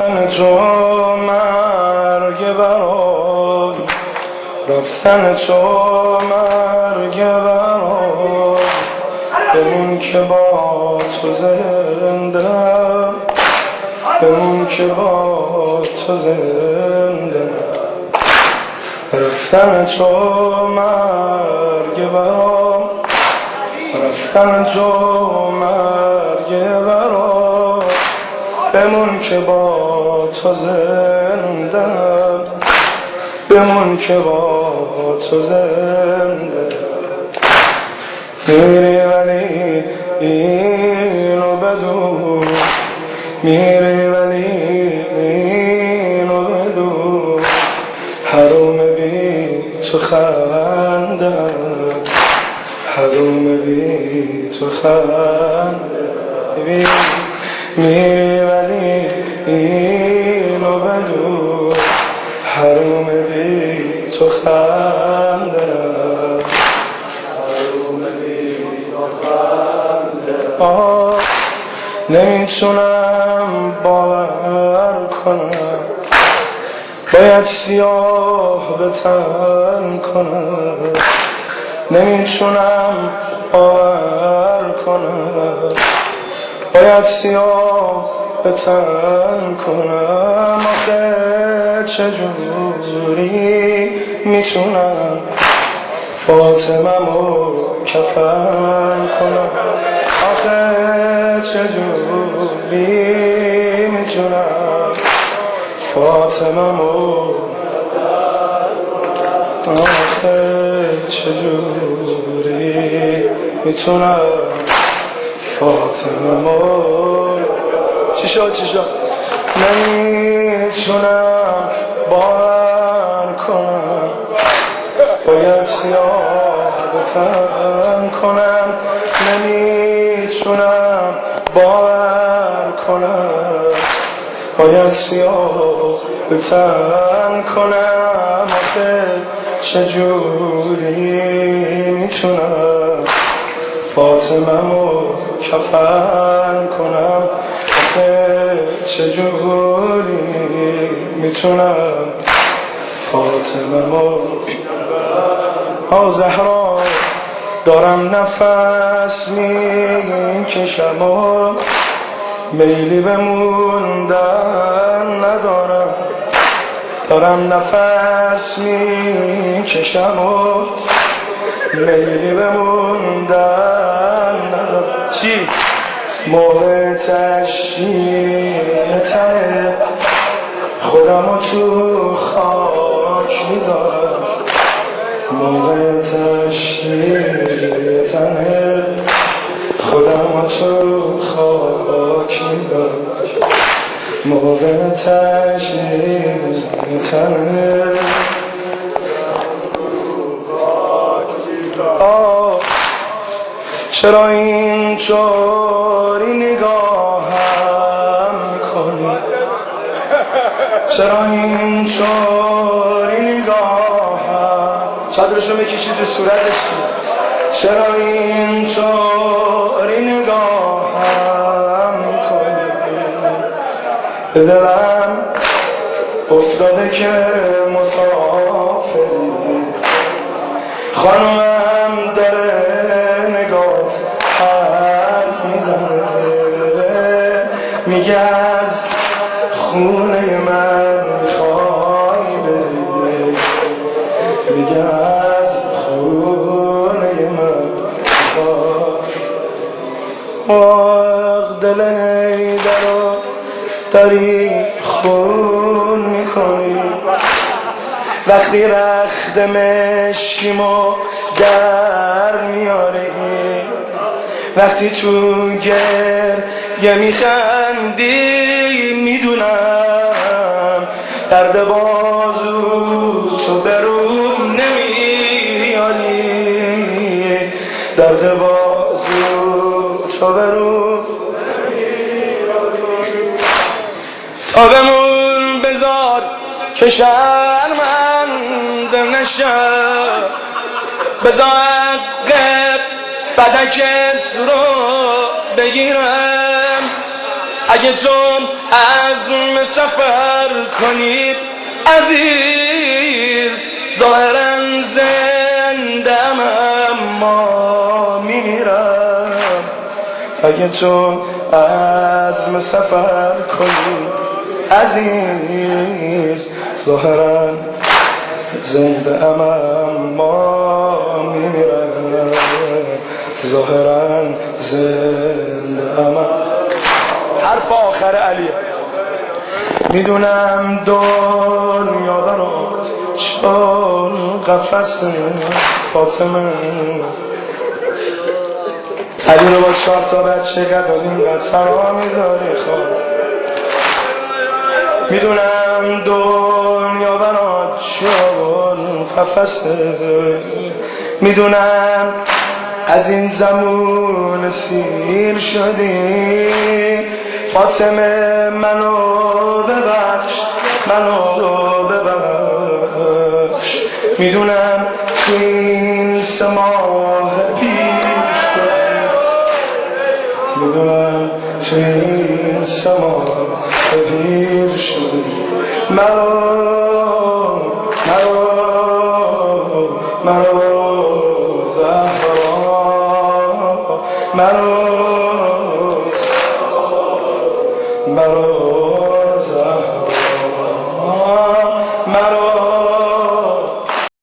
رفتن تو مرگ برام، رفتن تو مرگ برام، بمون که با تو زندم، بمون که با تو زندم. رفتن تو مرگ برام، رفتن تو مرگ برام، بمون که با تو زندم، بمون که با تو زنده. میری ولی اینو بدون، میری ولی اینو بدون، حروم بی تو خندم، حروم بی تو خندم. میری ولی اینو بدون، حروم بی تو خندم، حروم بی تو خندم. نمیتونم باور کنم، باید سیاه به تن کنم. نمیتونم باور کنم، باید سیاه به تن کنم. آخه چجوری میتونم فاطمه‌مو کفن کنم؟ آخه چجوری میتونم فاطمه‌مو، آخه چجوری میتونم فاطمه‌مو. چی شد؟ نمیتونم باور کنم، باید سیاه به تن کنم. نمیتونم باور کنم، باید سیاه به تن کنم. آخه چجوری میتونم فاطمه‌مو کفن کنم؟ آخه چجوری میتونم فاطمه‌مو. زهرا دارم نفس میکشم و میلی بموندن ندارم. دارم نفس میکشم و میلی بموندن ندارم. چی؟ موقع تشییع تنت خودمو تو خاک میذارم. موقع تشییع تنت خودمو تو خاک میذارم. موقع تشییع تنت چرا اینطوری نگاهم میکنی؟ چرا اینطوری نگاهم؟ صدرشو میکشی تو صورتش. چرا اینطوری نگاهم میکنی؟ به دلم افتاده که مسافری، خانومم داره نگات حرف میزنه، میگه از خونه من میخوای بری، میگه از خونه من میخوای. دل درو داری خون میکنی، وقتی رخت مشکیمو در میاری، وقتی تو گریه میخندی، میدونم درد بازو تو برون نمیاری، درد بازو تو برون نمیاری. تا بمون بذار که شرمنده نشم، بذار فدکت رو بگیرم، اگه چون عزم سفر کنی عزیز ظاهرا زندم اما میمیرم اگه چون عزم سفر کنی عزیز ظاهرا زنده ام اما میمیرم ظاهرا زنده ام حرف آخر علیه میدونم دنیا برات چون قفس فاطمه علی رو با 4 تا بچه قد و اینقدر سرا میذاری خواب میدونم دنیا برات چون قفسه میدونم از این زمون سیر شدی فاطمه منو ببخش میدونم تو این 3 ماه پیش میدونم تو این 3 ماه پیر شدی مرو زهرا مرو